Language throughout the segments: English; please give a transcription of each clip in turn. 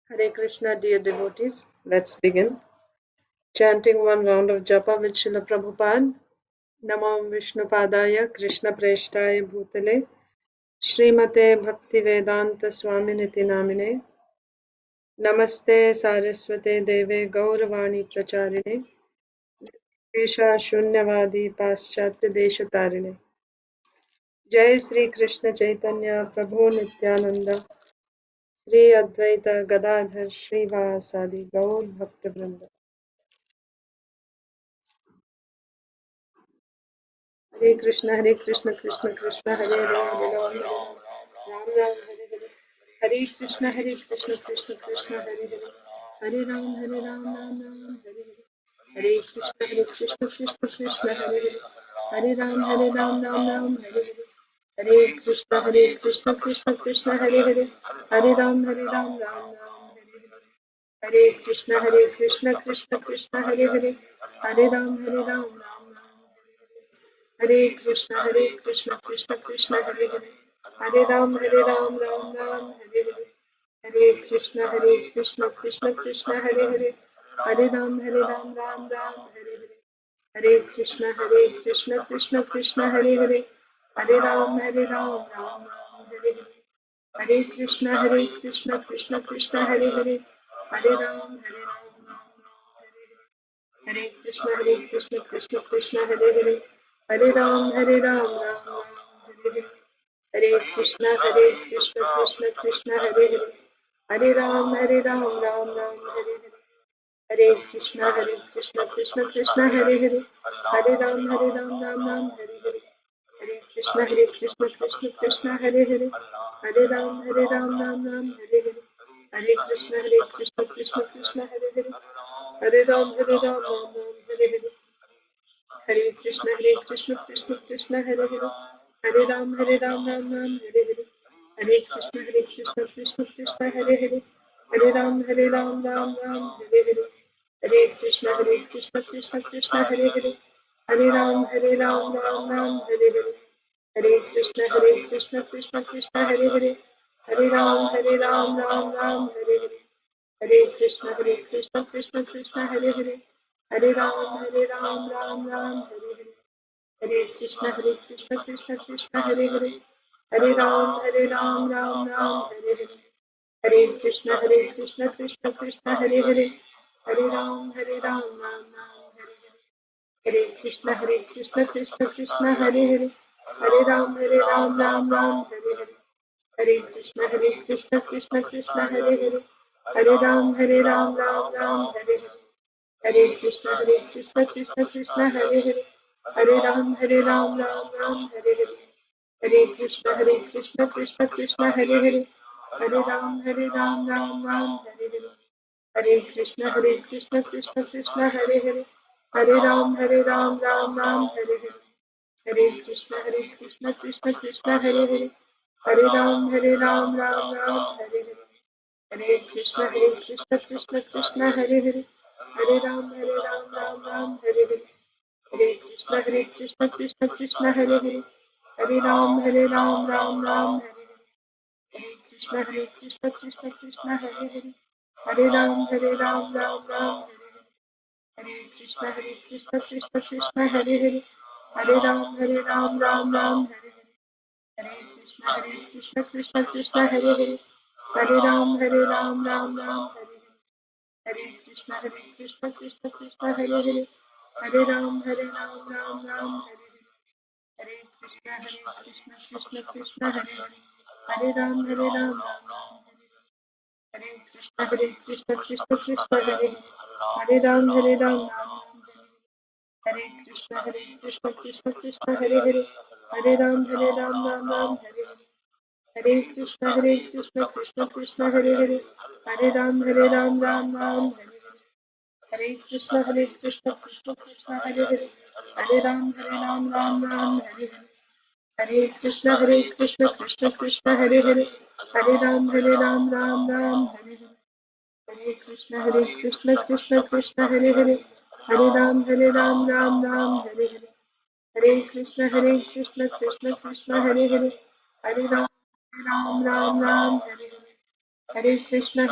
Hare Krishna, dear devotees. Let's begin. Chanting one round of japa with Srila Prabhupada. Namo Vishnupadaya Krishna Preshtaya Bhutale Srimate Bhaktivedanta Swaminiti Namine Namaste Saraswate Deve Gauravani Pracharine Desha Shunyavadi Paschatya Deshatarine Jai Sri Krishna Chaitanya Prabhu Nityananda Sri Advaita Gadadhar Srivasadi Gaur Bhaktivinoda Hare Krishna, Krishna Krishna, Hare Ram, Hare Ram, Ram Ram, Hare Hare. Hare Krishna, Krishna Krishna, Hare Hare. Hare Ram, Ram Ram, Hare Hare. Hare Krishna, Krishna Hare Hare. Hare Ram, Ram Ram, Hare Hare. Hare Krishna, Krishna Hare Hare. Hare Ram, Ram Ram, Hare Hare. Hare Krishna, Krishna Hare Hare. Hare Ram, Ram Ram. Hare Krishna, Krishna Hare Hare. Hare Ram, Ram Ram, Hare Hare. Hare Krishna, Krishna Hare Hare. Hare Ram, Ram Ram, Hare Hare. Hare Krishna, Krishna Hare Hare. Hare Ram, Ram Ram, Hare Hare. Hare Krishna, Krishna Hare Hare. Hare Ram, Ram Hare Hare. Hare Krishna, Krishna Hare Hare. Hare Ram, Ram Ram Hare Hare. Hare Krishna, Krishna Hare Hare. Hare Ram, Ram Ram Hare Hare. Hare Krishna, Krishna Hare Hare. Hare Ram, Ram Ram Hare Hare. Hare Krishna, Krishna Hare Hare. Hare Ram, Ram Ram Hare Hare. Hare Krishna, Krishna Hare Hare. Hare Ram, Ram Ram Hare Hare. Hare Krishna, Krishna Hare Hare. Hare Ram, Ram Ram Hare Hare. Hare Krishna, Krishna Hare Hare. Hare Ram, Ram Ram Hare Hare. Hare Krishna, Krishna Hare Hare. Hare Ram, Ram Ram Hare Hare. Hare Krishna, Krishna Hare Hare. Hare Ram, Ram Hare Hare. Hare Krishna, Krishna Hare Hare. Hare Ram, Ram Hare Hare. Hare Krishna, Krishna Hare Hare. Hare Ram, Ram Ram Hare Hare. Hare Krishna, Krishna Hare Hare. Hare Ram, Ram Ram Hare Hare. Hare Krishna, Krishna Hare Hare. Hare Ram, Ram Ram Hare Hare. Hare Krishna, Krishna Hare Hare. Hare Ram, Ram Ram Hare Hare. Hare Krishna, Krishna Hare Hare. Hare Ram, Ram Ram Hare Hare. Hare Krishna, Krishna Hare Hare. Hare Ram, Ram Ram Hare Hare. Hare Krishna, Krishna Hare Hare. Hare Ram, Ram Ram Hare Hare. Hare Krishna, Krishna Hare Hare. Hare Ram, Ram Ram Hare Hare. Hare Krishna, Krishna Hare Hare. Hare Ram, Ram Hare Hare. Hare Krishna, Krishna Hare Hare. Hare Ram, Ram Ram Hare Hare. Hare Krishna, Krishna Hare Hare. Hare Ram, Ram Ram Hare Hare. Hare Krishna, Krishna Hare Hare. Hare Ram, Ram Ram Hare Hare. Hare Krishna, Krishna Hare Hare. Hare Ram, Ram Ram Hare Hare. Hare Krishna, Krishna Hare Hare. Hare Ram, Ram Ram Hare Hare. Hare Krishna, Krishna Hare Hare. Hare Ram, Ram Ram Hare Hare. Hare Krishna, Krishna Hare Hare. Hare Ram, Ram Ram Hare Hare. Hare Krishna, Krishna Hare Hare. Hare Ram, Ram Hare Hare. Hare Krishna, Krishna Hare Hare. Hare Ram, Ram Ram Hare Hare. Hare Krishna, Krishna Hare Hare. Hare Ram, Ram Hare Hare. Hare Krishna, Krishna Hare Hare. Hare Ram, Ram Ram Hare Hare. Hare Krishna, Krishna Hare Hare. Hare Ram, Ram Ram Hare Hare. Hare Krishna, Krishna Hare Hare. Hare Ram, Ram Ram Hare Hare. Hare Krishna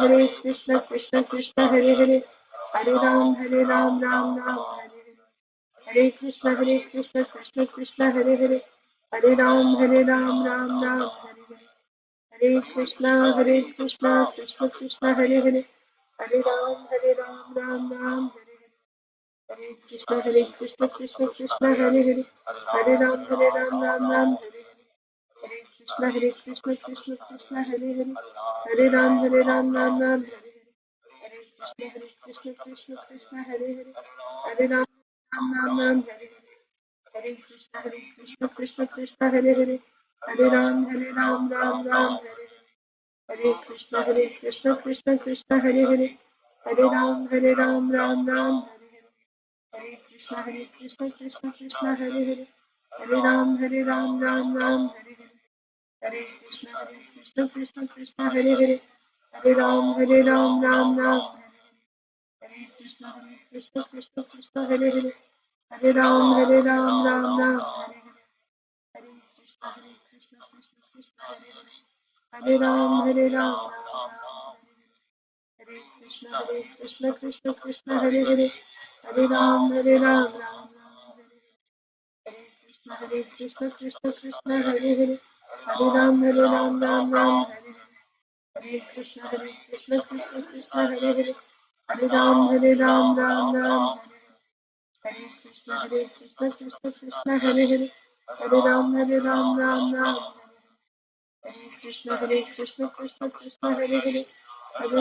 Krishna Krishna Hare Hare, Hare Ram Ram Ram Hare Hare. Hare Krishna Krishna Krishna Hare Hare, Hare Ram Ram Ram Hare Hare. Hare Krishna Krishna Krishna Hare Hare, Hare Ram Ram Ram Hare Hare. Hare Krishna Krishna Krishna Hare Hare, Hare Ram Ram Ram Hare Hare. Hare Krishna Krishna Hare Hare, Hare Ram Ram Ram Hare Hare. Hare Krishna Krishna Hare Hare, Hare Ram Ram Hare Hare. Hare Krishna Krishna Hare Hare, Hare Ram Ram Hare Hare. Hare Krishna Krishna Hare Hare, Hare Ram Ram Hare Hare. Hare Krishna Krishna Hare Hare, Hare Ram Ram Hare Hare. Hare Krishna Krishna Hare Hare, Hare Ram Ram Hare Hare. Hare Krishna Krishna Hare Hare, Hare Ram Ram Hare Hare. Hare Krishna Krishna Hare Hare, Hare Ram Ram. Hare Krishna Krishna Hare Hare, Hare Ram Ram. Hare Krishna Krishna Hare Hare, Hare Ram Ram Hare Hare. Hare Krishna Krishna Hare Hare, Hare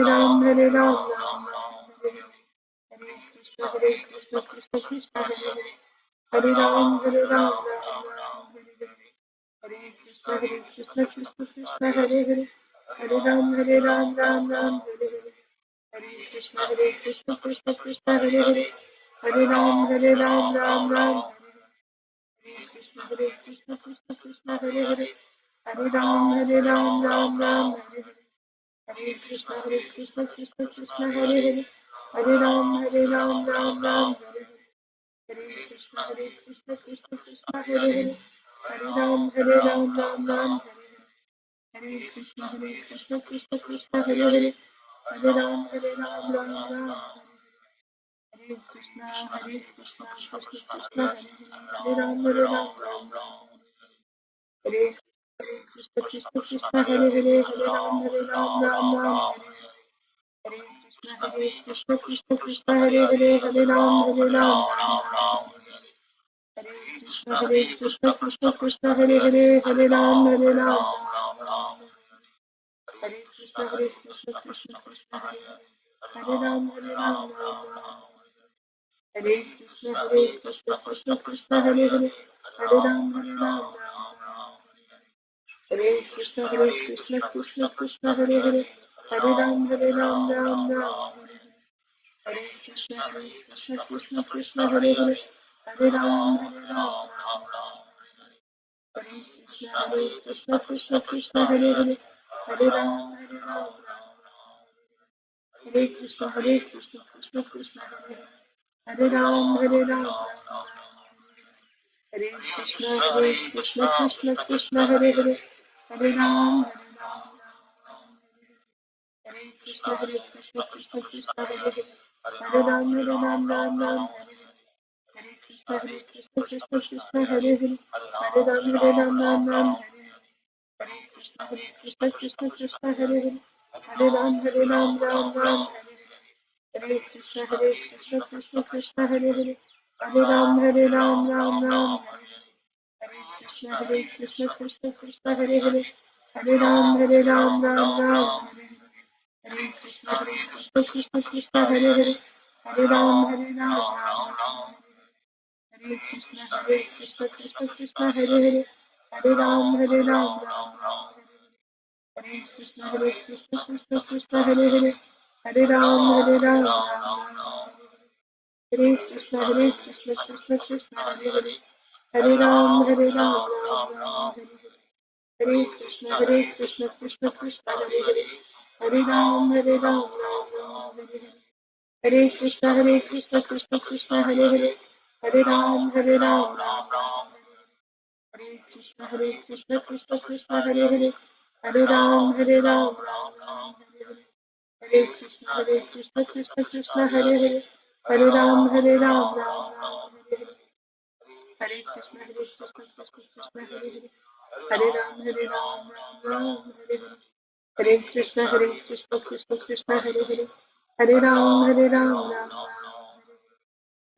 Ram Ram Hare Hare. Hare Krishna Krishna Hare Hare, Hare Ram Ram Hare Hare. Hare Krishna Krishna Hare Hare, Hare Ram Ram Hare Hare. Hare Krishna Krishna Hare Hare, Hare Ram Hare Hare. Hare Krishna Krishna Hare Hare, Hare Ram Hare. Hare Krishna Hare Hare, Hare Ram Ram Hare. Hare Krishna Krishna Hare Hare, Hare Ram Ram Hare. Hare Krishna Hare Hare, Hare Ram Ram Hare. Hare Krishna Krishna Hare Hare, Hare Ram Ram Hare. Hare Krishna Krishna Hare Hare, Hare Ram Ram Hare. Hare Krishna Krishna Hare Hare, Hare Ram Ram. Hare Krishna Krishna Hare Hare, Hare Ram Ram. Hare Krishna Hare Hare, Hare Ram Ram. Hare Krishna Hare Hare, Hare Ram Ram. Hare Krishna Hare Hare, Hare Ram Ram. Hare Krishna Krishna Hare Hare, Hare Ram Ram. Hare Krishna Hare Hare, Hare Ram Ram. Hare Krishna Krishna Hare Hare, Hare Ram Ram. Hare Krishna Hare Hare, Hare Ram Ram. Hare Krishna Hare Hare, Hare Ram Ram. Hare Krishna Krishna Hare Hare, Hare Ram Ram. Hare Krishna Hare Hare, Hare Ram. Hare Krishna Krishna Hare Hare, Hare Ram Ram. Hare Krishna Krishna Hare Hare, Hare Ram Ram. Hare Krishna Hare Hare, Hare Ram Ram. Hare Krishna Krishna Hare Hare, Hare Ram Ram. Hare Krishna Hare Hare, Hare Ram Ram. Hare Krishna Hare Hare, Hare Ram. Hare Krishna Hare Hare, Hare Ram Ram. Hare Krishna Krishna Hare Hare, Hare Ram. Hare Krishna Krishna Hare Hare, Hare Ram Ram. Hare Krishna Krishna Hare Hare, Hare Ram Ram. Hare Krishna Krishna Hare Hare, Hare Ram Ram. Krishna Krishna Krishna Hare Hare Hare Ram Ram Ram Hare Hare Hare Krishna Krishna Krishna Hare Hare Hare Ram Ram Ram Hare Hare Hare Krishna Krishna Krishna Hare Hare Hare Ram Ram Ram Hare Hare Hare Krishna Krishna Krishna Hare Hare Hare Ram Ram Ram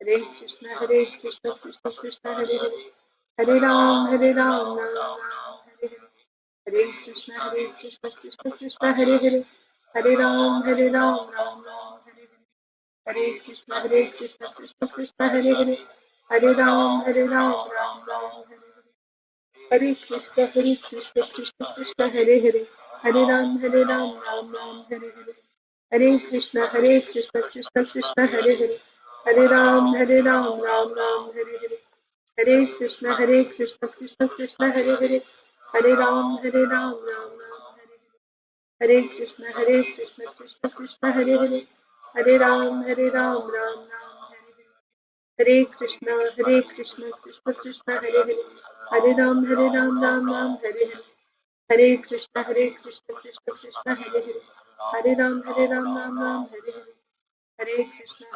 Hare Krishna Krishna Krishna Hare Hare Hare Ram Ram Hare Hare Hare Krishna Krishna Krishna Hare Hare Hare Ram Ram Hare Hare Hare Krishna Krishna Krishna Hare Hare Hare Ram Ram Hare Hare Hare Krishna Krishna Hare Hare Hare Ram Ram Hare Hare Hare Krishna Krishna Krishna Hare Hare Hare Ram Ram Hare Hare Hare Krishna Krishna Krishna Hare Hare Hare Ram Ram Hare Hare Hare Krishna Krishna Krishna Hare Hare Hare Ram Ram Hare Hare Hare Krishna Krishna Krishna Hare Hare Hare Ram Ram Hare Hare Hare Krishna Krishna Krishna Hare Hare Hare Ram Ram Hare Hare Hare Krishna Krishna Krishna Hare Hare Hare Ram Ram Hare Hare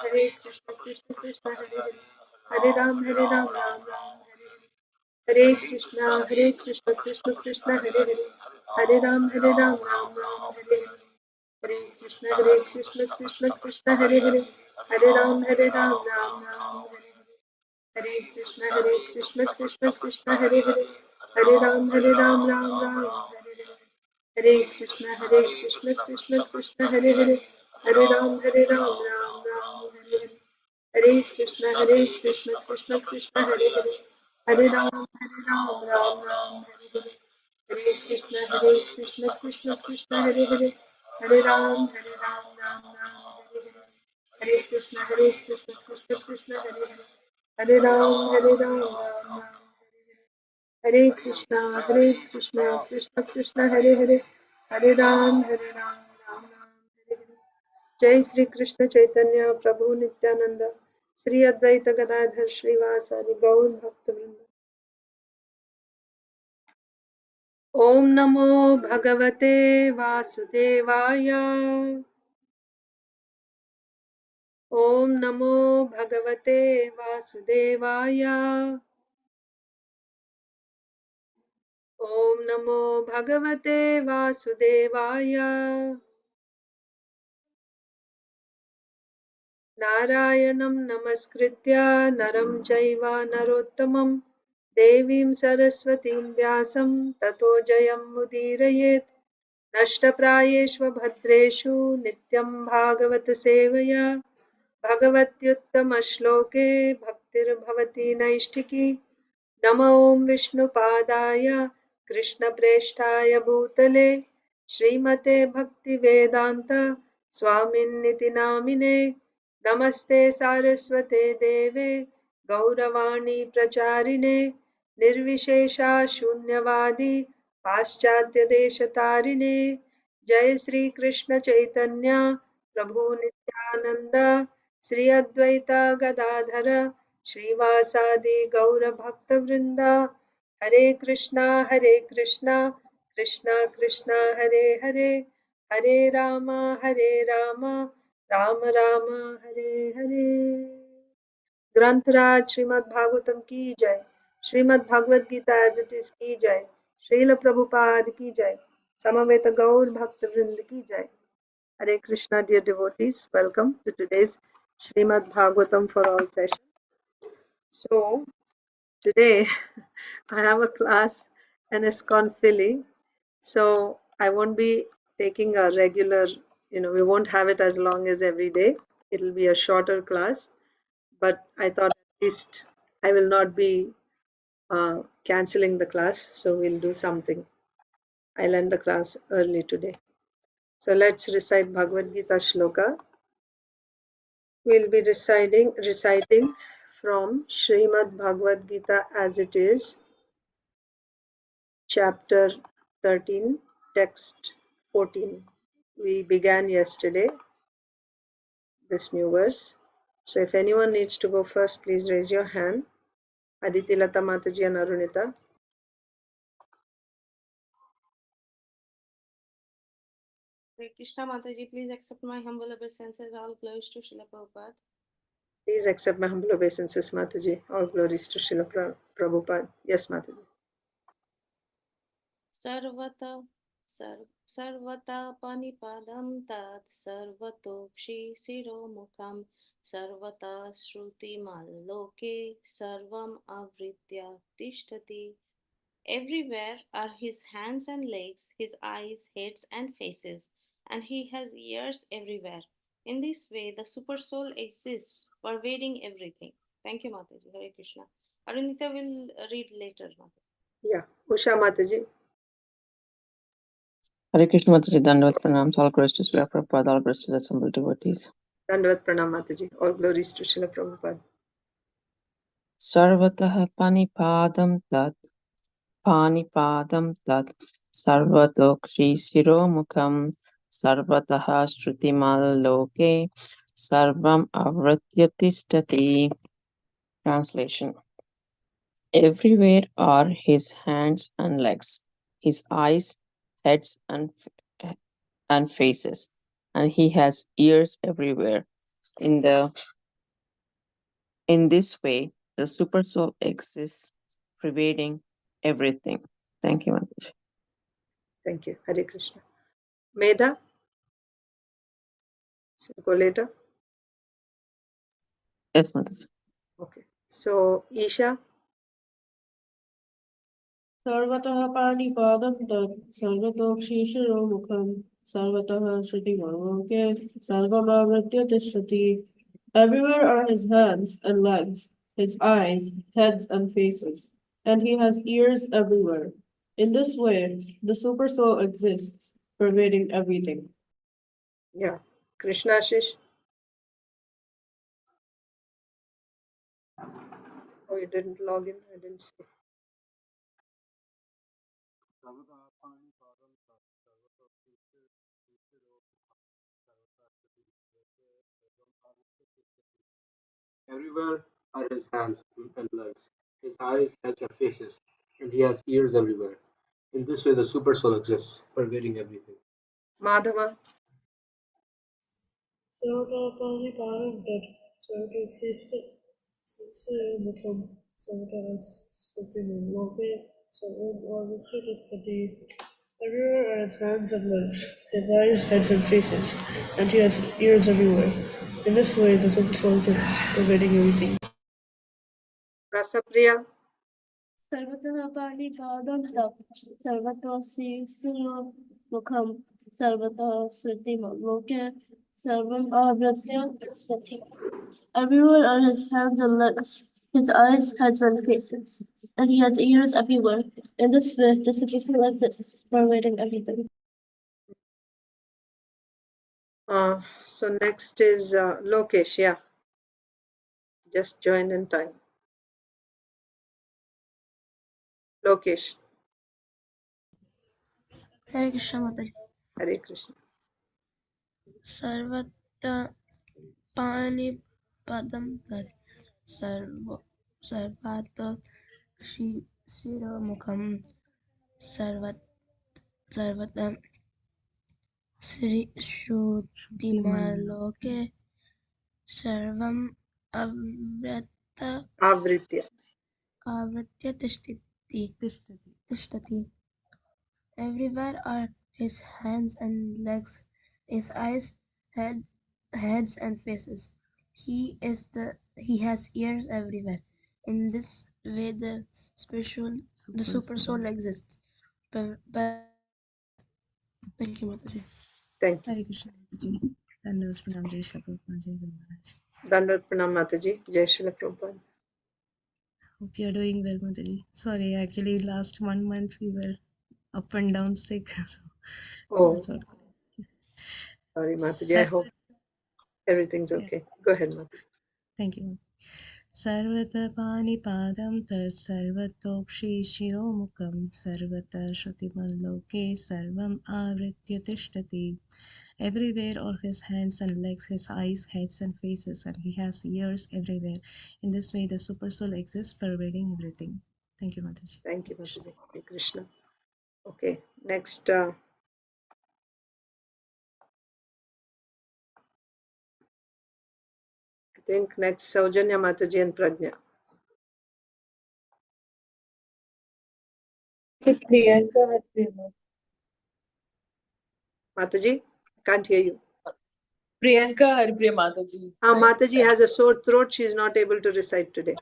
Hare Krishna Krishna Krishna Hare Hare Hare Ram Ram Hare Hare Hare Krishna Krishna Krishna Hare Hare Hare Ram Ram Hare Hare Hare Krishna Krishna Krishna Hare Hare Hare Ram Ram Hare Hare Hare Krishna Krishna Krishna Hare Hare Hare Ram Ram Hare Hare Hare Krishna Krishna Krishna Hare Hare Hare Ram Ram Hare Hare Hare Krishna Krishna Krishna Hare Hare Hare Ram Ram Hare Hare Hare Krishna Krishna Hare Hare Hare Ram Ram Hare Krishna Krishna Krishna Hare Hare Hare Ram Ram Hare Hare Jai Sri Krishna Chaitanya Prabhu Nityananda Sri Advaita Gadadhar Srivasadi Gaur Bhakta Vrinda Om Namo Bhagavate Vasudevaya Om Namo Bhagavate Vasudevaya Om Namo Bhagavate Vasudevaya Narayanam Namaskritya Naram Chaiva Narottamam Devim Saraswatim Vyasam Tato Jayam Mudirayet Nashtaprayeshva Bhadreshu Nityam Bhagavat Sevaya Bhagavatyuttama-shloke Bhaktir-bhavati Naishtiki Nama Om Vishnupadaya Krishna-preshthaya Bhutale Srimate Bhakti-vedanta Swamin-niti namine Namaste Saraswate Deve Gauravani Pracharine Nirvishesha Shunyavadi Paschatya Deshatarine Jai Sri Krishna Chaitanya Prabhu Nityananda Sri Advaita Gadadhara Srivasadi Gaura Bhakta Vrinda Hare Krishna Krishna Krishna Hare Hare Hare Rama Rama Rama Hare Hare Grantaraj Srimad Bhagavatam ki jai Srimad Bhagavad Gita as it is ki jai Srila Prabhupada ki jai Samaveta Gaur Bhakta Vrinda ki jai Hare Krishna, dear devotees, welcome to today's Srimad Bhagavatam for all session. So today I have a class and ISKCON Philly, so I won't be taking a regular, we won't have it as long as every day. It'll be a shorter class, but I thought at least I will not be canceling the class, so we'll do something. I'll end the class early today. So let's recite Bhagavad Gita shloka. We'll be reciting from Srimad Bhagavad Gita as it is, chapter 13, text 14. We began yesterday this new verse. So if anyone needs to go first, please raise your hand. Aditi Lata Mataji and Arunita. Hare Krishna Mataji, please accept my humble obeisances. All glories to Srila Prabhupada. Please accept my humble obeisances, Mataji. All glories to Srila Prabhupada. Yes, Mataji. Sarvata Sarvata Panipadam Tat Sarvatokshi Siromukham Sarvata Shruti Maloke Sarvam Avritya Tishtati. Everywhere are his hands and legs, his eyes, heads, and faces, and he has ears everywhere. In this way, the super soul exists, pervading everything. Thank you, Mataji. Hare Krishna. Arunita will read later, Mataji. Yeah, Usha Mataji. Hare Krishna Mataji, Dandavat Pranams, all glories to Srila Prabhupada, all glories to the assembled devotees. Dandavat Pranam Mataji. All glories to Srila Prabhupada. Sarvataha panipadam tat, sarvatokshi siromukham, sarvataha shrutimal loke, sarvam avratya tishtati. Translation. Everywhere are his hands and legs, his eyes, heads, and faces, and he has ears everywhere. In this way, the Supersoul exists, pervading everything. Thank you, Mataji. Thank you. Hare Krishna. Medha. Should go later. Yes, Mataji. Okay. So Isha. सर्वतः पाणिपादं तत् सर्वतोक्षिशिरोमुखं सर्वतः श्रुतिमलोके सर्वमावृत्य तिष्ठति. Everywhere are his hands and legs, his eyes, heads, and faces, and he has ears everywhere. In this way, the Supersoul exists, pervading everything. Yeah. Krishna Ashish. Oh, you didn't log in. I didn't see. Everywhere are his hands and legs, his eyes, heads, and faces, and he has ears everywhere. In this way, the super soul exists, pervading everything. Madhava. सर्वतः सर्वतोक्षिशिरोमुखं सर्वतः श्रुतिमलोके सर्वमावृत्य तिष्ठति. Everywhere are his hands and legs, his eyes, heads, and faces, and he has ears everywhere. In this way, the Soul is pervading everything. Rasapriya. सर्वतः पाणिपादं तत् सर्वतोक्षिशिरोमुखं सर्वतः श्रुतिमलोके सर्वम् आवृत्य तिष्ठति. Everywhere are his hands and legs, his eyes, heads, and faces, and he has ears everywhere. In this way, the Supersoul exists, pervading everything. So next is Lokesh. Yeah. Just joined in time. Lokesh. Hare Krishna Mataji. Hare Krishna. Sarvata Panipadam Tat Sarvata Shiromukham Sarvata Shrutimaloke Sarvam Avritya. Avritya Tishtati. Everywhere are his hands and legs, his eyes, heads and faces. He has ears everywhere. In this way, the super soul exists, pervading everything. Thank you, Mataji. Thank you. Hare Krishna Mataji. Dandavat Pranam Jai Shri Prabhupada Jai Guru Maharaj. Dandavat Pranam Mataji. Jai Shri Prabhupada. Hope you are doing well, Mataji. Sorry, actually last 1 month we were up and down sick. So Oh, that's what. sorry, Mataji. I hope everything's okay. Go ahead, Mataji. Thank you. Sarvata Panipadam Tat Sarvatokshi Shiromukam Sarvata Shrutimaloke Sarvam Avritya Tishtati. Everywhere are his hands and legs, his eyes, heads, and faces, and he has ears everywhere. In this way, the super soul exists, pervading everything. Thank you, Mataji. Thank you, Mataji. Hare Krishna. Okay, next think next Saujanya Mataji and Pragna. Priyanka Mataji, can't hear you. Haripriya Mataji. Mataji has a sore throat. She is not able to recite today.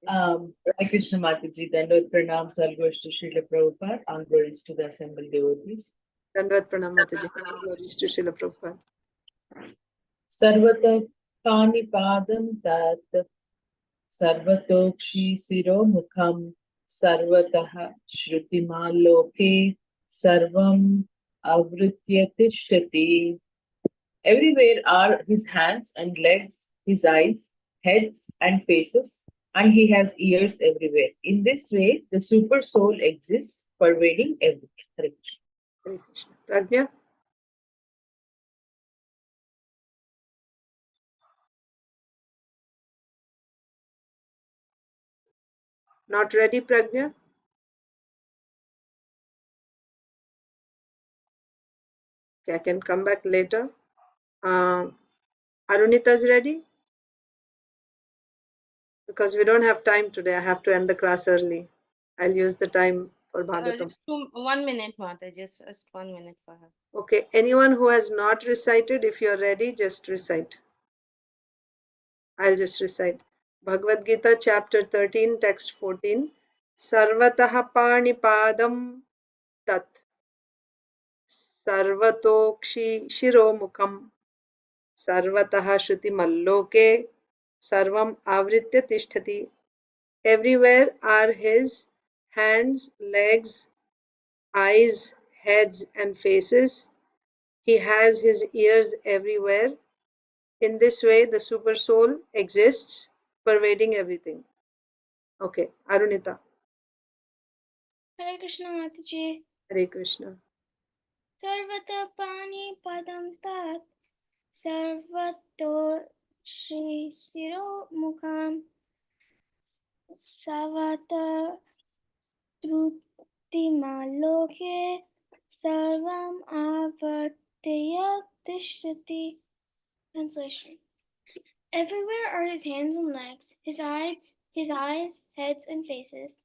Hare Krishna Mataji, Dandot Pranam, Sargosh to Srila Prabhupada, and glories to the assembled devotees. Dandvat Pranam Mataji. Glories to Srila Prabhupada. Sarvata Pani Padam Tat Sarvatokshi Siro Mukham Sarvataha Shrutimaloke Sarvam Avritya Tishtati. Everywhere are his hands and legs, his eyes, heads and faces, and he has ears everywhere. In this way, the super soul exists, pervading everything. Hare Krishna. Hare Krishna. Pragna? Not ready, Pragna? Okay, I can come back later. Arunita's ready? Because we don't have time today. I have to end the class early. I'll use the time for Bhagavatam. Just 1 minute, Mata. Just 1 minute for her. Okay, anyone who has not recited, if you're ready, just recite. I'll just recite. Bhagavad Gita, chapter 13, text 14. Sarvataha panipadam tat sarvatokshi shiromukham sarvataha shruti malloke sarvam avritya tishtati. Everywhere are his hands, legs, eyes, heads, and faces. He has his ears everywhere. In this way, the super soul exists, pervading everything. Okay, Arunita. Hare Krishna Mataji. Hare Krishna. Sarvata Pani Padam Tat Sarvato Shri Siro Mukham Savata Trutimalokhe Sarvam Avartaya Tishtati. Translation. Everywhere are his hands and legs, his eyes, heads, and faces,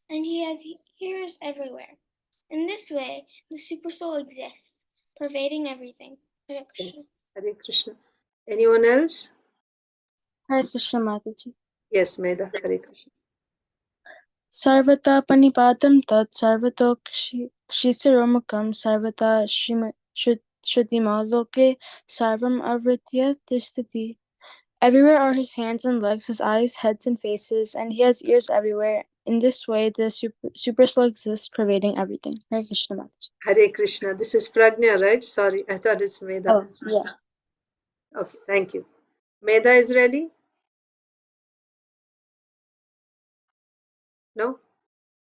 and he has ears everywhere. In this way, the super soul exists, pervading everything. Hare Krishna. Yes. Hare Krishna. Anyone else? Hare Krishna Mataji. Yes, Meda. Hare Krishna. Sarvata Panipadam Tat Sarvato Shisaromukam Sarvata Shrutimaloke Sarvam Avritya Tishtati. Everywhere are his hands and legs, his eyes, heads, and faces, and he has ears everywhere. In this way, the super soul exists, pervading everything. Hare Krishna Mataji. Hare Krishna. This is Pragna, right? Sorry, I thought it's Meda. Oh, yeah. Okay, thank you. Meda is ready? No?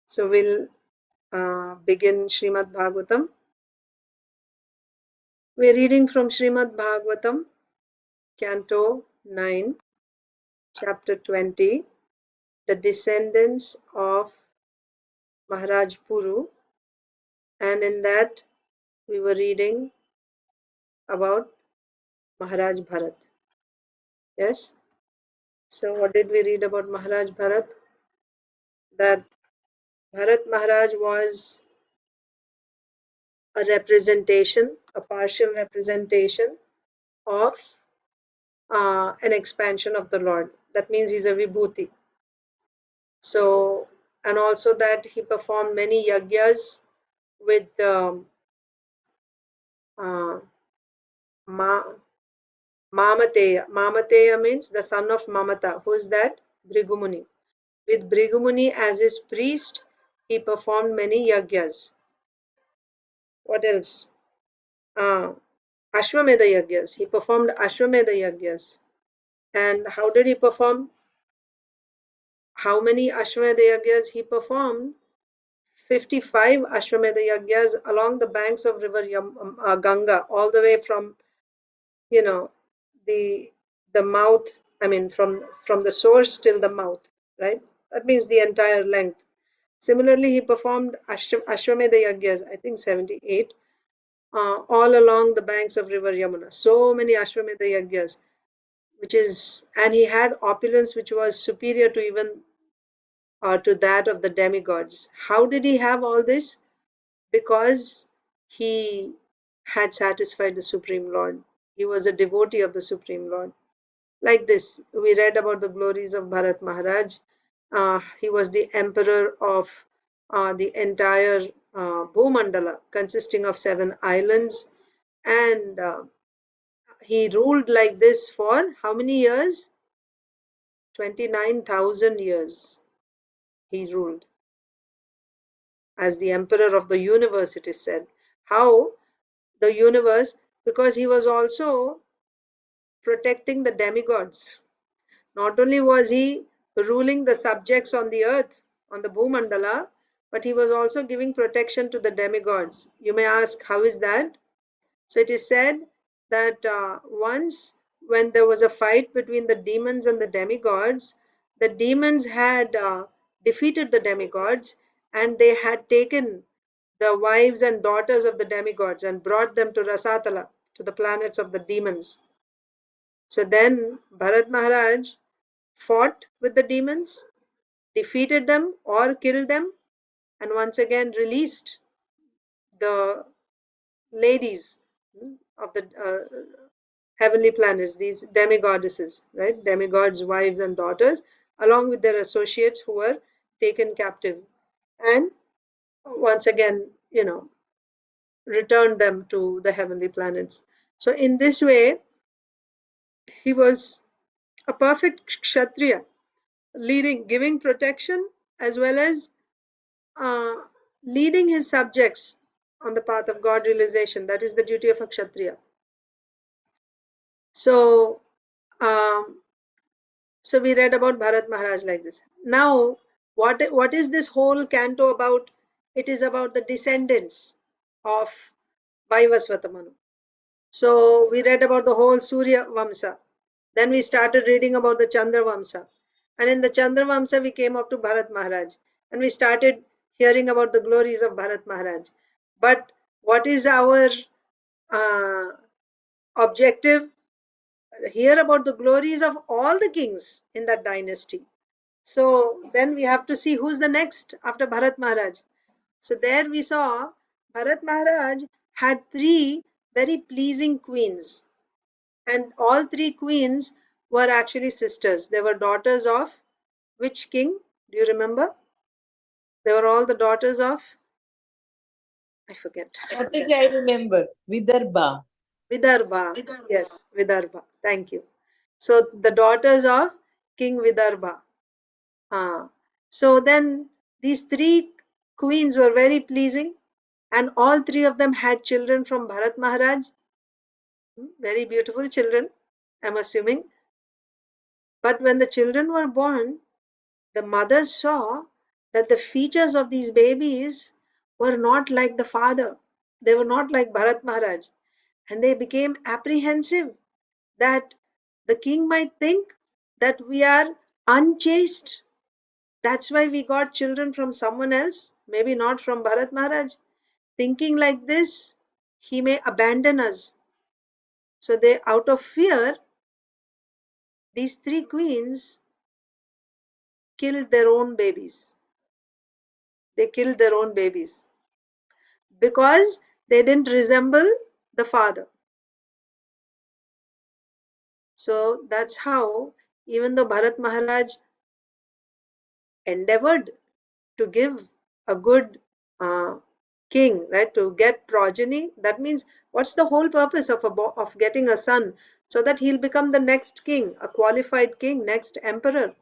So we'll begin Srimad Bhagavatam. We're reading from Srimad Bhagavatam, Canto 9, Chapter 20, the descendants of Maharaj Puru, and in that we were reading about Maharaj Bharat. Yes? So what did we read about Maharaj Bharat? That Bharat Maharaj was a representation, a partial representation of an expansion of the Lord. That means he's a Vibhuti. So, and also that he performed many yagyas with Mamateya. Mamateya means the son of Mamata. Who is that? Bhrigumuni. With Bhrigumuni as his priest, he performed many yagyas. What else? Ashwamedha yagyas. He performed Ashwamedha yagyas. And how did he perform? How many Ashwamedha yagyas he performed? 55 Ashwamedha yagyas along the banks of river Ganga, all the way from, the mouth, I mean from the source till the mouth, right? That means the entire length. Similarly, he performed Ashwamedha yagyas, I think 78, all along the banks of river Yamuna. So many Ashwamedha Yagyas, and he had opulence which was superior to even to that of the demigods. How did he have all this? Because he had satisfied the Supreme Lord. He was a devotee of the Supreme Lord. Like this, we read about the glories of Bharat Maharaj. He was the emperor of the entire Bhumandala, consisting of 7 islands, and he ruled like this for how many years? 29,000 years he ruled as the emperor of the universe, it is said. How the universe? Because he was also protecting the demigods. Not only was he ruling the subjects on the earth, on the Bhumandala, but he was also giving protection to the demigods. You may ask, how is that? So it is said that once when there was a fight between the demons and the demigods, the demons had defeated the demigods, and they had taken the wives and daughters of the demigods and brought them to Rasatala, to the planets of the demons. So then Bharat Maharaj fought with the demons, defeated them or killed them, and once again released the ladies of the heavenly planets, these demigoddesses, right? Demigods' wives and daughters, along with their associates who were taken captive. And once again, returned them to the heavenly planets. So in this way, he was a perfect Kshatriya, giving protection as well as uh, leading his subjects on the path of God realization. That is the duty of a Kshatriya. So, so we read about Bharat Maharaj like this. Now, what is this whole canto about? It is about the descendants of Vaivasvata Manu. So we read about the whole Surya Vamsa. Then we started reading about the Chandra Vamsa. And in the Chandra Vamsa, we came up to Bharat Maharaj. And we started hearing about the glories of Bharat Maharaj. But what is our objective? Hear about the glories of all the kings in that dynasty. So then we have to see who's the next after Bharat Maharaj. So there we saw Bharat Maharaj had 3 very pleasing queens. And all 3 queens were actually sisters. They were daughters of which king? Do you remember? They were all the daughters of, I forget. I think I remember. Vidarbha. Vidarbha. Yes, Vidarbha. Thank you. So the daughters of King Vidarbha. So then these 3 queens were very pleasing, and all 3 of them had children from Bharat Maharaj. Very beautiful children, I'm assuming. But when the children were born, the mothers saw that the features of these babies were not like the father. They were not like Bharat Maharaj. And they became apprehensive that the king might think that we are unchaste. That's why we got children from someone else, maybe not from Bharat Maharaj. Thinking like this, he may abandon us. So they, out of fear, these 3 queens killed their own babies. They killed their own babies because they didn't resemble the father. So that's how, even though Bharat Maharaj endeavored to give a good king, right, to get progeny, that means what's the whole purpose of getting a son? So that he'll become the next king, a qualified king, next emperor.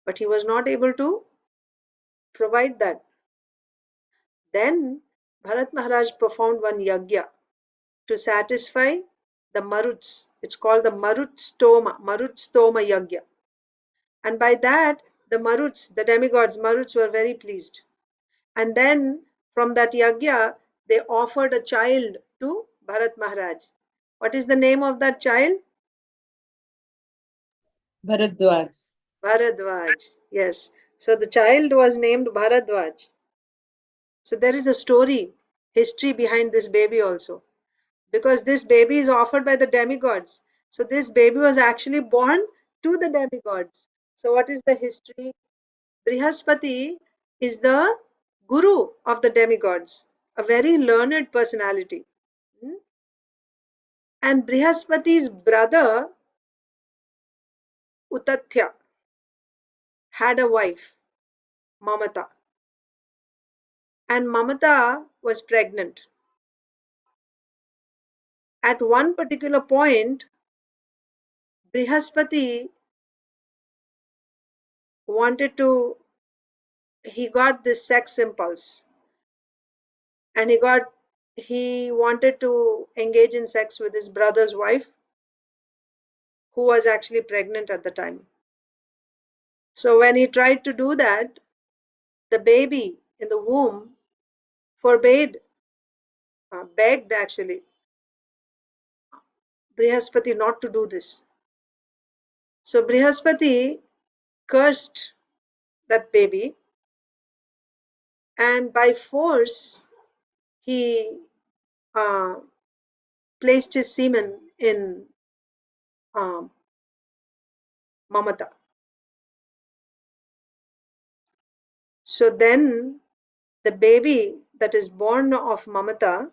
But he was not able to provide that. Then Bharat Maharaj performed one yagya to satisfy the Maruts. It's called the Marut Stoma Yagya. And by that, the Maruts, the demigods, Maruts were very pleased. And then from that yagya, they offered a child to Bharat Maharaj. What is the name of that child? Bharadwaj. Bharadwaj. Yes. So the child was named Bharadwaj. So there is a story, history behind this baby also. because this baby is offered by the demigods. So this baby was actually born to the demigods. So what is the history? Brihaspati is the guru of the demigods, a very learned personality. Hmm? And Brihaspati's brother Utathya had a wife, Mamata, and Mamata was pregnant. At one particular point, Brihaspati he got this sex impulse, and he wanted to engage in sex with his brother's wife, who was actually pregnant at the time. So when he tried to do that, the baby in the womb begged actually Brihaspati not to do this. So Brihaspati cursed that baby, and by force he uh, placed his semen in um, Mamata. So then the baby that is born of Mamata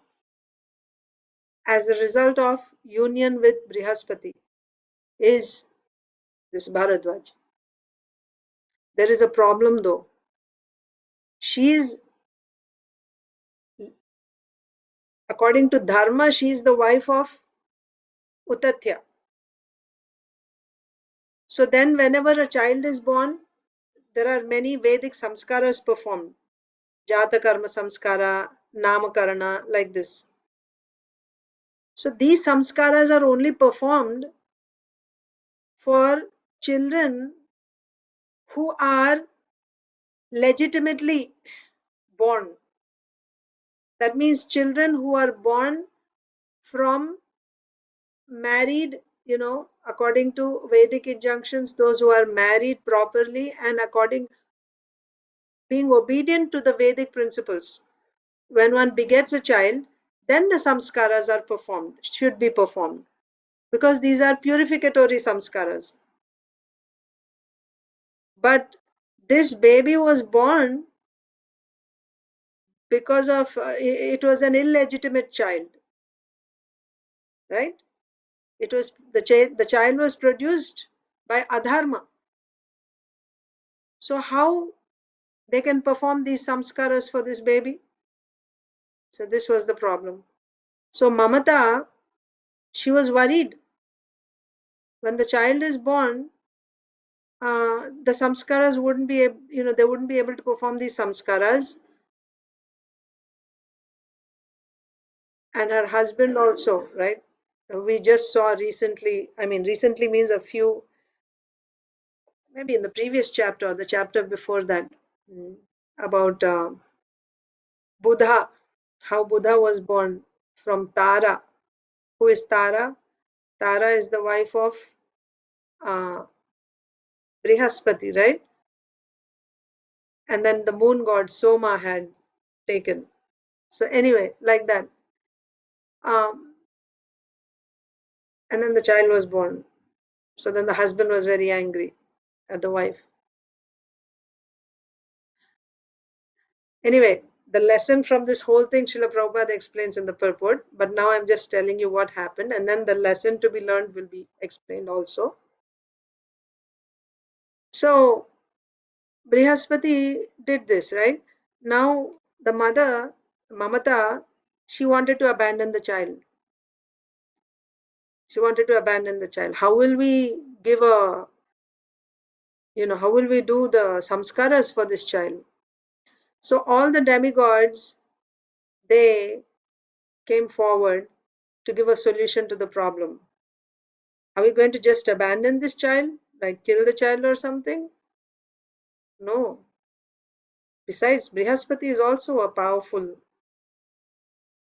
as a result of union with Brihaspati is this Bharadwaj. There is a problem though. According to Dharma, she is the wife of Utathya. So then whenever a child is born, there are many Vedic samskaras performed. Jata karma samskara, namakarana, like this. So these samskaras are only performed for children who are legitimately born. That means children who are born from married, according to Vedic injunctions, those who are married properly and being obedient to the Vedic principles. When one begets a child, then the samskaras should be performed, because these are purificatory samskaras. But this baby was born because of it was an illegitimate child, right? It was the child was produced by adharma. So how they can perform these samskaras for this baby? So this was the problem. So Mamata, she was worried. When the child is born, the samskaras wouldn't be they wouldn't be able to perform these samskaras, and her husband also, right? We just saw recently, recently means a few, maybe in the previous chapter or the chapter before that, about Buddha, how Buddha was born from Tara. Who is Tara? Tara is the wife of uh, Brihaspati, right? And then the moon god Soma had taken. So anyway, like that. And then the child was born. So then the husband was very angry at the wife. Anyway, the lesson from this whole thing, Srila Prabhupada explains in the purport, but now I'm just telling you what happened, and then the lesson to be learned will be explained also. So Brihaspati did this, right? Now the mother, Mamata, she wanted to abandon the child. She wanted to abandon the child. How will we how will we do the samskaras for this child? So all the demigods, they came forward to give a solution to the problem. Are we going to just abandon this child, like kill the child or something? No. Besides, Brihaspati is also a powerful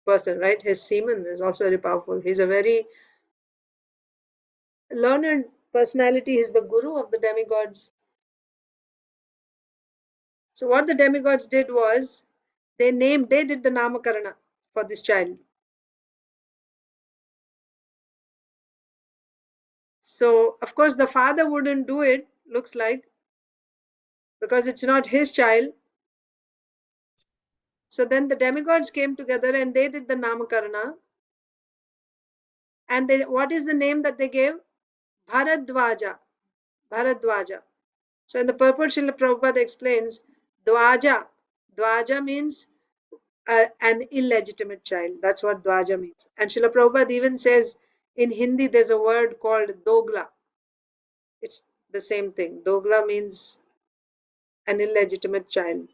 person, right? His semen is also very powerful. He's a very learned personality. He's the guru of the demigods. So what the demigods did was they did the namakarana for this child. So, of course, the father wouldn't do it, looks like, because it's not his child. So then the demigods came together and they did the Namakarana. And what is the name that they gave? Bharadwaja. Bharadwaja. So in the purport, Srila Prabhupada explains, Dwaja. Dwaja means an illegitimate child. That's what Dwaja means. And Srila Prabhupada even says in Hindi there's a word called Dogla. It's the same thing. Dogla means an illegitimate child.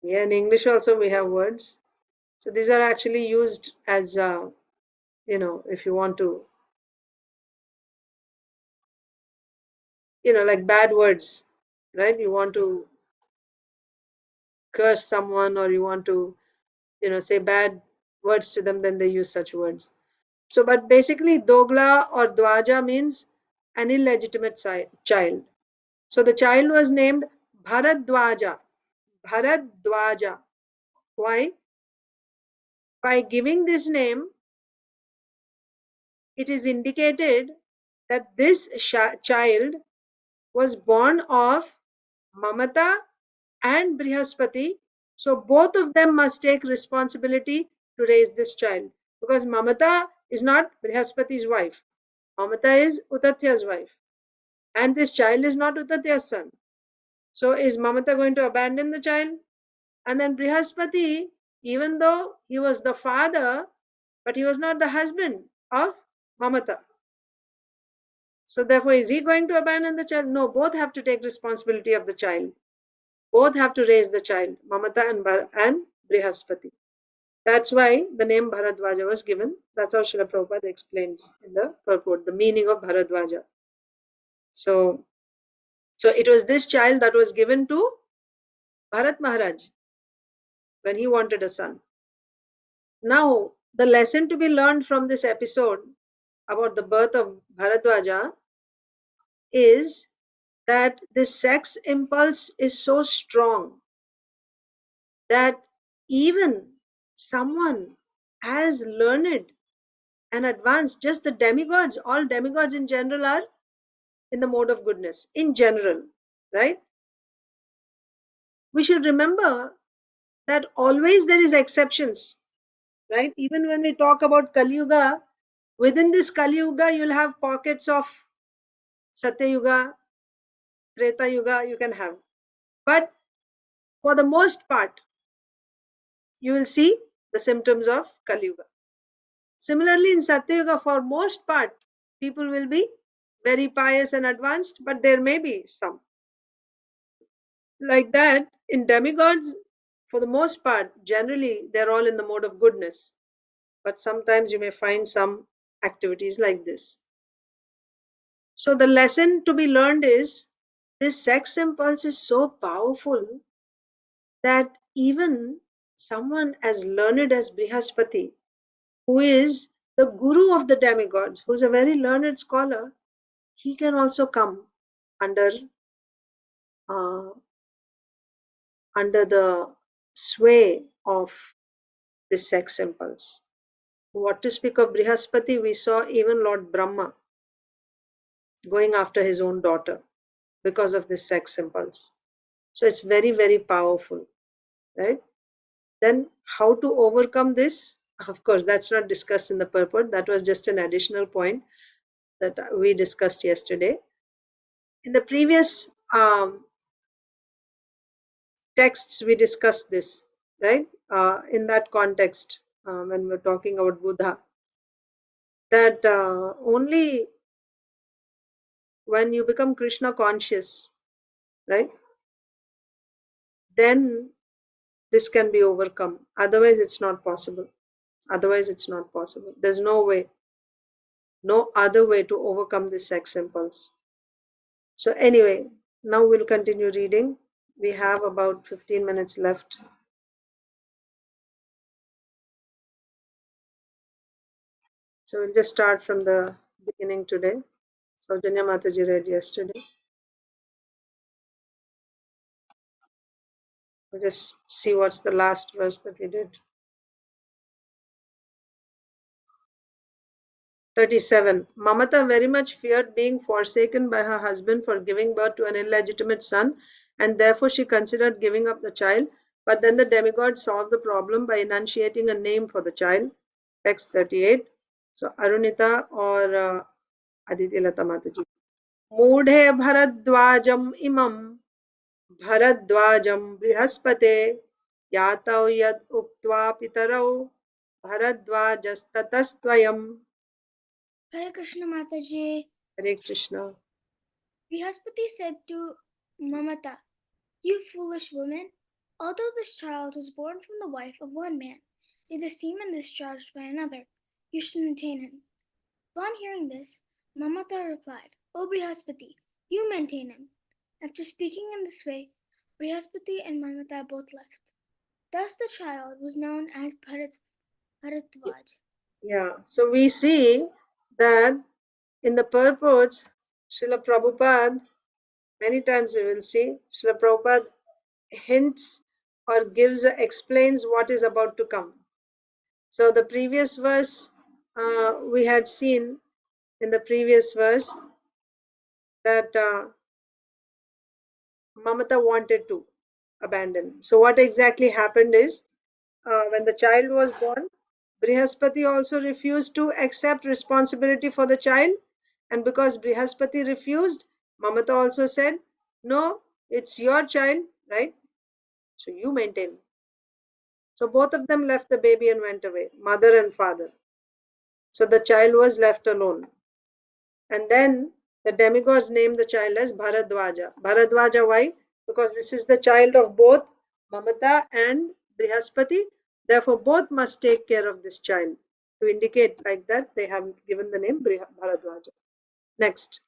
Yeah, in English also we have words. So these are actually used as, if you want to, like bad words, right? You want to curse someone or you want to, say bad words to them, then they use such words. So, but basically, Dogla or Dwaja means an illegitimate child. So the child was named Bharadwaja. Bharadwaja. Why? By giving this name, it is indicated that this child was born of Mamata and Brihaspati. So both of them must take responsibility to raise this child, because Mamata is not Brihaspati's wife. Mamata is Utatya's wife. And this child is not Utatya's son. So is Mamata going to abandon the child? And then Brihaspati, even though he was the father, but he was not the husband of Mamata. So therefore, is he going to abandon the child? No, both have to take responsibility of the child. Both have to raise the child, Mamata and Brihaspati. That's why the name Bharadwaja was given. That's how Srila Prabhupada explains in the purport, the meaning of Bharadwaja. So it was this child that was given to Bharat Maharaj when he wanted a son. Now, the lesson to be learned from this episode about the birth of Bharadwaja is that this sex impulse is so strong that even someone as learned and advanced, just the demigods, all demigods in general are in the mode of goodness, in general, right? We should remember that always there is exceptions, right? Even when we talk about Kali Yuga, within this Kali Yuga, you'll have pockets of Satya Yuga, Treta Yuga, you can have. But for the most part, you will see the symptoms of Kali Yuga. Similarly, in Satya Yuga, for most part, people will be very pious and advanced, but there may be some. Like that, in demigods, for the most part, generally, they're all in the mode of goodness. But sometimes you may find some activities like this. So the lesson to be learned is this sex impulse is so powerful that even someone as learned as Brihaspati, who is the guru of the demigods, who is a very learned scholar, he can also come under uh, the sway of this sex impulse. What to speak of Brihaspati, we saw even Lord Brahma going after his own daughter because of this sex impulse. So it's very, very powerful, right? Then how to overcome this? Of course, that's not discussed in the purport. That was just an additional point that we discussed yesterday. In the previous texts, we discussed this, right? In that context, when we're talking about Buddha, that only when you become Krishna conscious, right, then this can be overcome. Otherwise, it's not possible. There's no way, no other way to overcome this sex impulse. So anyway, now we'll continue reading. We have about 15 minutes left. So we'll just start from the beginning today. Saujanya Mataji read yesterday. We'll just see what's the last verse that we did. 37. Mamata very much feared being forsaken by her husband for giving birth to an illegitimate son, and therefore she considered giving up the child. But then the demigod solved the problem by enunciating a name for the child. Text 38. So Arunita or Aditi Lata Mataji. Mudhe Bharadwajam imam Bharadwajam Brihaspate Yatau yad uktva pitarau Bharadwajastatastvayam. Hare Krishna Mataji. Hare Krishna. Brihaspati said to Mamata, "You foolish woman, although this child was born from the wife of one man, yet the semen discharged by another, you should maintain him." Upon hearing this, Mamata replied, "O Brihaspati, you maintain him." After speaking in this way, Brihaspati and Mamata both left. Thus the child was known as Bharadwaj. Yeah, so we see that in the purports, Srila Prabhupada, many times we will see, Srila Prabhupada hints or explains what is about to come. So the previous verse, we had seen in the previous verse that Mamata wanted to abandon. So what exactly happened is, when the child was born, Brihaspati also refused to accept responsibility for the child, and because Brihaspati refused, Mamata also said, "No, it's your child, right? So you maintain." So both of them left the baby and went away, mother and father. So the child was left alone. And then the demigods named the child as Bharadwaja. Bharadwaja, why? Because this is the child of both Mamata and Brihaspati. Therefore, both must take care of this child. To indicate like that, they have given the name Bharadwaja. Next,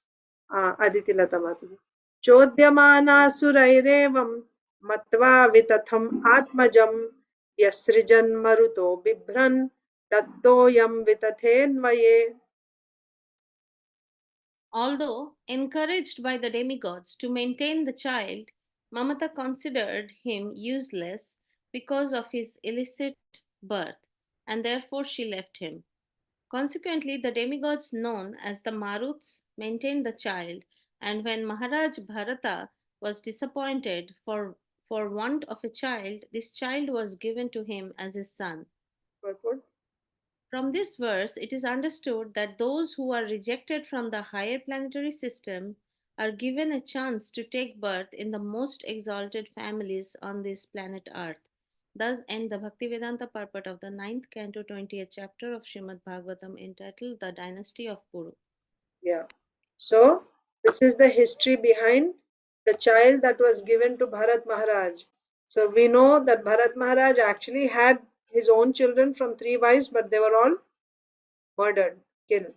Aditi Lata Mataji. Chodyamana surairevam matva vitatham atmajam yasrijan maruto bibhran tattoyam vitathenvaye. Although encouraged by the demigods to maintain the child, Mamata considered him useless because of his illicit birth, and therefore she left him. Consequently, the demigods known as the Maruts maintained the child, and when Maharaj Bharata was disappointed for want of a child, this child was given to him as his son. Purport. From this verse, it is understood that those who are rejected from the higher planetary system are given a chance to take birth in the most exalted families on this planet Earth. Thus end the Bhaktivedanta purport of the 9th canto 20th chapter of Srimad Bhagavatam entitled The Dynasty of Puru. Yeah. So this is the history behind the child that was given to Bharat Maharaj. So we know that Bharat Maharaj actually had his own children from 3 wives, but they were all murdered, killed.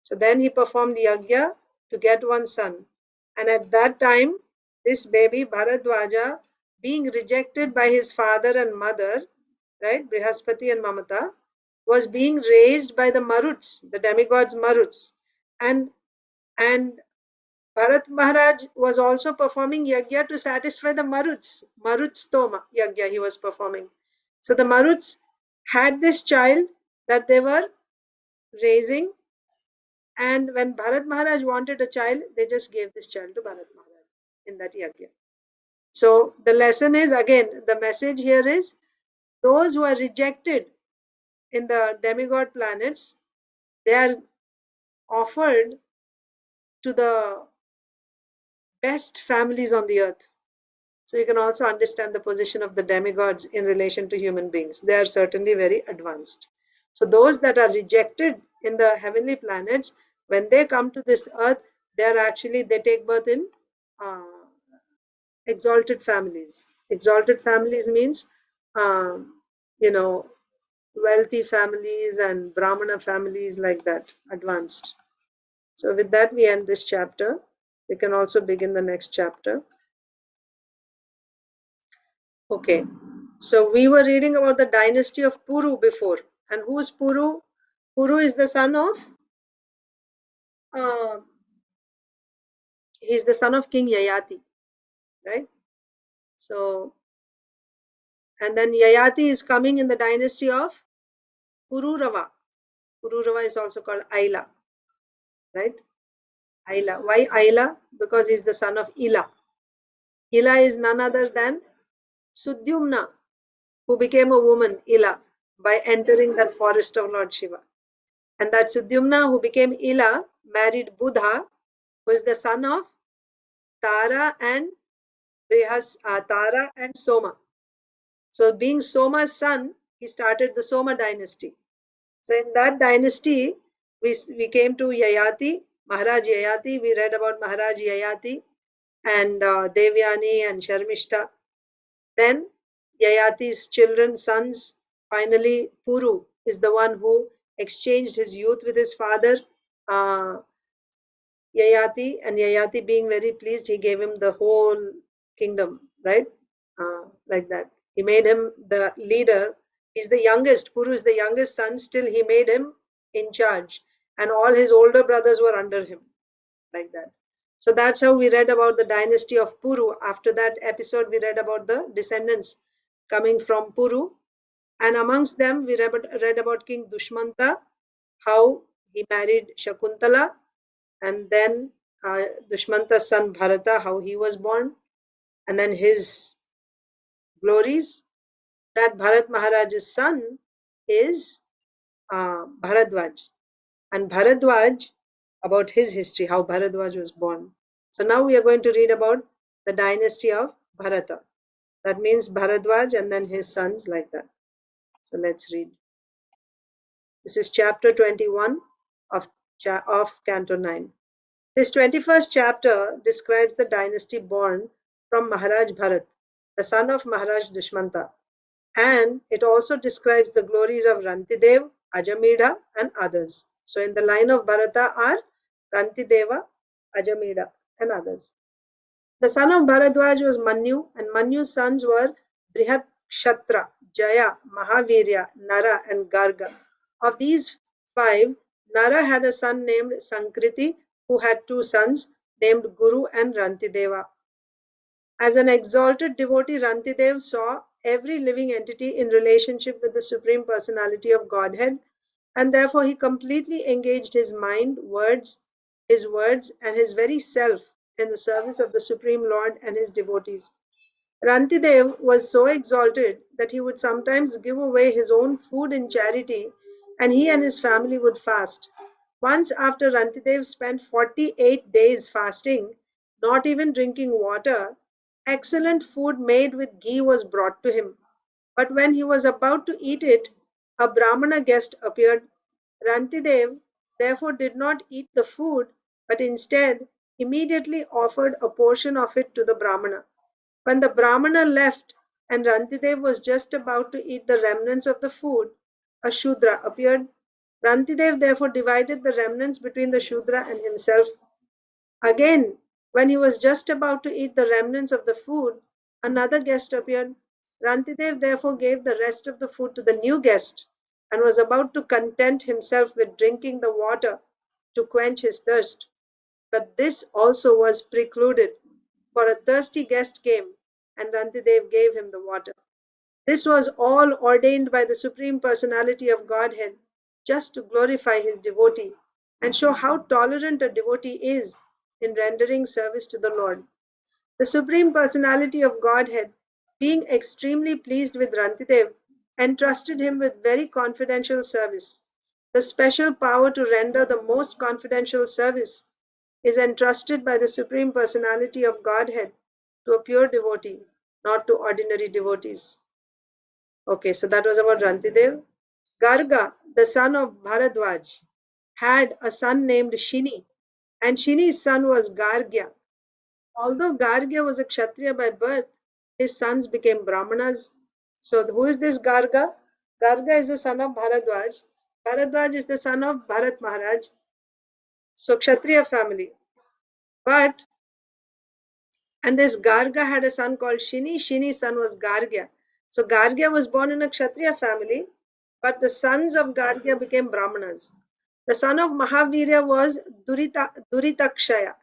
So then he performed yagya to get one son. And at that time, this baby Bharadwaja, being rejected by his father and mother, right, Brihaspati and Mamata, was being raised by the Maruts, the demigods Maruts. And Bharat Maharaj was also performing yagya to satisfy the Maruts. Marutstoma yagya he was performing. So the Maruts had this child that they were raising, and when Bharat Maharaj wanted a child, they just gave this child to Bharat Maharaj in that yagya. So the lesson is, again, the message here is, those who are rejected in the demigod planets, they are offered to the best families on the earth. So you can also understand the position of the demigods in relation to human beings. They are certainly very advanced. So those that are rejected in the heavenly planets, when they come to this earth, they take birth in exalted families. Exalted families means, you know, wealthy families and Brahmana families, like that, advanced. So with that, we end this chapter. We can also begin the next chapter. Okay, so we were reading about the dynasty of Puru before. And who's Puru? Puru is the son of, he's the son of King Yayati, right? So, and then Yayati is coming in the dynasty of Pururava. Pururava is also called Aila, right? Aila. Why Aila? Because he's the son of Ila. Ila is none other than Sudyumna, who became a woman, Ila, by entering that forest of Lord Shiva. And that Sudyumna, who became Ila, married Buddha, who is the son of Tara and Tara and Soma. So, being Soma's son, he started the Soma dynasty. So, in that dynasty, we came to Yayati, Maharaj Yayati. We read about Maharaj Yayati and Devyani and Sharmishta. Then Yayati's children, sons, finally Puru is the one who exchanged his youth with his father, Yayati, and Yayati being very pleased, he gave him the whole kingdom, right? Like that. He made him the leader. He's the youngest. Puru is the youngest son. Still, he made him in charge. And all his older brothers were under him, like that. So that's how we read about the dynasty of Puru. After that episode, we read about the descendants coming from Puru. And amongst them, we read about King Dushmanta, how he married Shakuntala, and then Dushmanta's son Bharata, how he was born, and then his glories. That Bharat Maharaj's son is Bharadwaj. And Bharadwaj, about his history, how Bharadwaj was born. So now we are going to read about the dynasty of Bharata. That means Bharadwaj and then his sons, like that. So let's read. This is chapter 21 of Canto 9. This 21st chapter describes the dynasty born from Maharaj Bharat, the son of Maharaj Dushmanta, and it also describes the glories of Rantidev, Ajamedha, and others. So in the line of Bharata are Rantideva, Ajamedha, and others. The son of Bharadwaj was Manyu, and Manyu's sons were Brihat Kshatra, Jaya, Mahavirya, Nara, and Garga. Of these 5, Nara had a son named Sankriti, who had 2 sons named Guru and Rantideva. As an exalted devotee, Rantidev saw every living entity in relationship with the Supreme Personality of Godhead, and therefore he completely engaged his mind, his words, and his very self in the service of the Supreme Lord and his devotees. Rantidev was so exalted that he would sometimes give away his own food in charity, and he and his family would fast. Once, after Rantidev spent 48 days fasting, not even drinking water, excellent food made with ghee was brought to him. But when he was about to eat it, a Brahmana guest appeared. Rantidev therefore did not eat the food, but instead immediately offered a portion of it to the Brahmana. When the Brahmana left and Rantidev was just about to eat the remnants of the food, a Shudra appeared. Rantidev therefore divided the remnants between the Shudra and himself. Again, when he was just about to eat the remnants of the food, another guest appeared. Rantidev therefore gave the rest of the food to the new guest and was about to content himself with drinking the water to quench his thirst. But this also was precluded, for a thirsty guest came, and Rantidev gave him the water. This was all ordained by the Supreme Personality of Godhead, just to glorify his devotee and show how tolerant a devotee is in rendering service to the Lord. The Supreme Personality of Godhead, being extremely pleased with Rantidev, entrusted him with very confidential service. The special power to render the most confidential service is entrusted by the Supreme Personality of Godhead to a pure devotee, not to ordinary devotees. Okay, so that was about Rantidev. Garga, the son of Bharadwaj, had a son named Shini, and Shini's son was Gargya. Although Gargya was a Kshatriya by birth, his sons became Brahmanas. So who is this Garga? Garga is the son of Bharadwaj. Bharadwaj is the son of Bharat Maharaj. So Kshatriya family. And this Garga had a son called Shini. Shini's son was Gargya. So Gargya was born in a Kshatriya family, but the sons of Gargya became Brahmanas. The son of Mahavirya was Duritakshaya,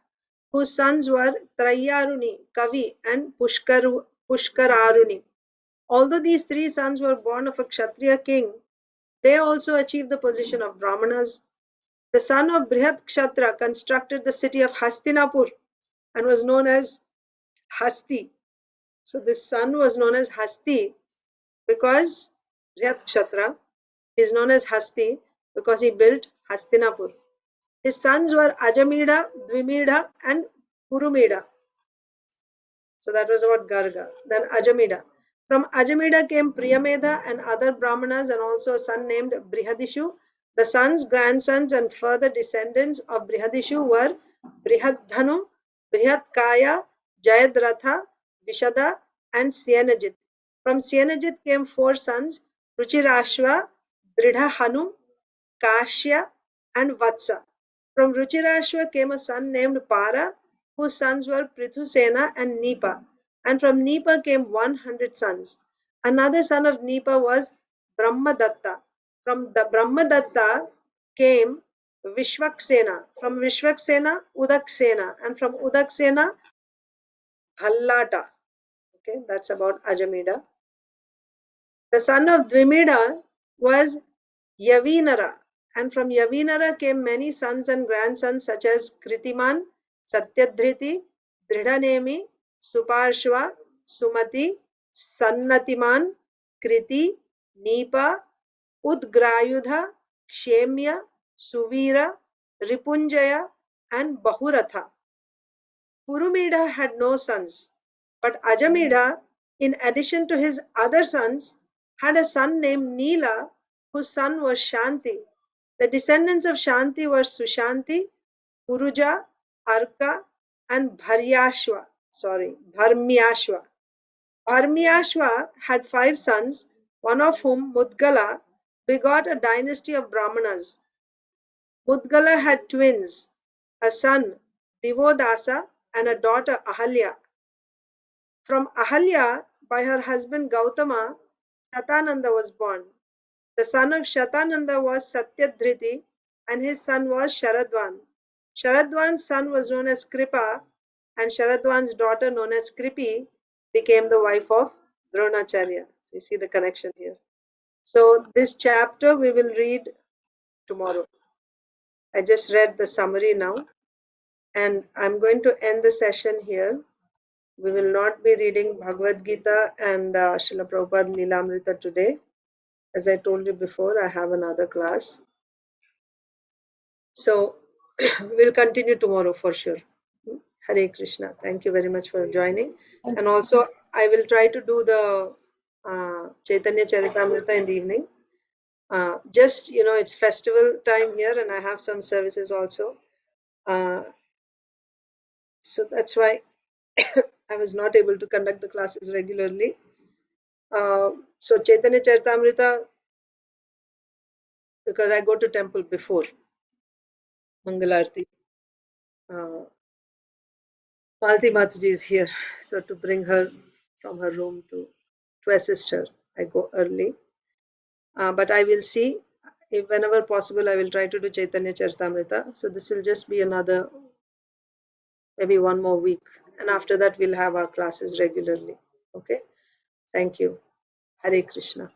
whose sons were Trayaruni, Kavi, and Pushkararuni. Although these 3 sons were born of a Kshatriya king, They also achieved the position of Brahmanas. The son of Brihat Kshatriya constructed the city of Hastinapur and was known as Hasti. So this son was known as Hasti because Brihat Kshatriya is known as Hasti because he built Hastinapur. His sons were Ajameda, Dvimeda and Kurumeda. So that was about Garga. Then Ajameda. From Ajameda came Priyameda and other Brahmanas and also a son named Brihadishu. The sons, grandsons and further descendants of Brihadishu were Brihadhanu, Brihatkaya, Jayadratha, Vishada and Sienajit. From Sienajit came 4 sons, Ruchirashva, Dridhahanu, Kashya and Vatsa. From Ruchirashva came a son named Para, whose sons were Prithusena and Nipa. And from Nipa came 100 sons. Another son of Nipa was Brahmadatta. From the Brahmadatta came Vishwaksena. From Vishwaksena, Udaksena. And from Udaksena, Bhallata. Okay, that's about Ajameda. The son of Dvimeda was Yavinara, and from Yavinara came many sons and grandsons such as Kritiman, Satyadhriti, Dridhanemi, Suparshva, Sumati, Sannatiman, Kriti, Nipa, Udgrayudha, Kshemya, Suvira, Ripunjaya, and Bahuratha. Kurumeda had no sons, but Ajameda, in addition to his other sons, had a son named Nila, whose son was Shanti. The descendants of Shanti were Sushanti, Puruja, Arka, and Bharmyashva. Bharmyashva had 5 sons, one of whom, Mudgala, begot a dynasty of Brahmanas. Mudgala had twins, a son, Divodasa, and a daughter, Ahalya. From Ahalya, by her husband Gautama, Shatananda was born. The son of Shatananda was Satyadhriti, and his son was Sharadvan. Sharadvan's son was known as Kripa, and Sharadvan's daughter, known as Kripi, became the wife of Dronacharya. So you see the connection here. So this chapter we will read tomorrow. I just read the summary now, and I'm going to end the session here. We will not be reading Bhagavad Gita and Srila Prabhupada Lilamrita today. As I told you before, I have another class. So we'll continue tomorrow for sure. Hare Krishna. Thank you very much for joining. And also, I will try to do the Chaitanya Charitamrita in the evening. Just, it's festival time here and I have some services also. So that's why I was not able to conduct the classes regularly. So Chaitanya Charitamrita, because I go to temple before Mangalarti. Malti Mataji is here, so to bring her from her room to assist her, I go early. But I will see, if whenever possible, I will try to do Chaitanya Charitamrita. So this will just be another, maybe 1 more week. And after that, we'll have our classes regularly. Okay? Thank you. Hare Krishna.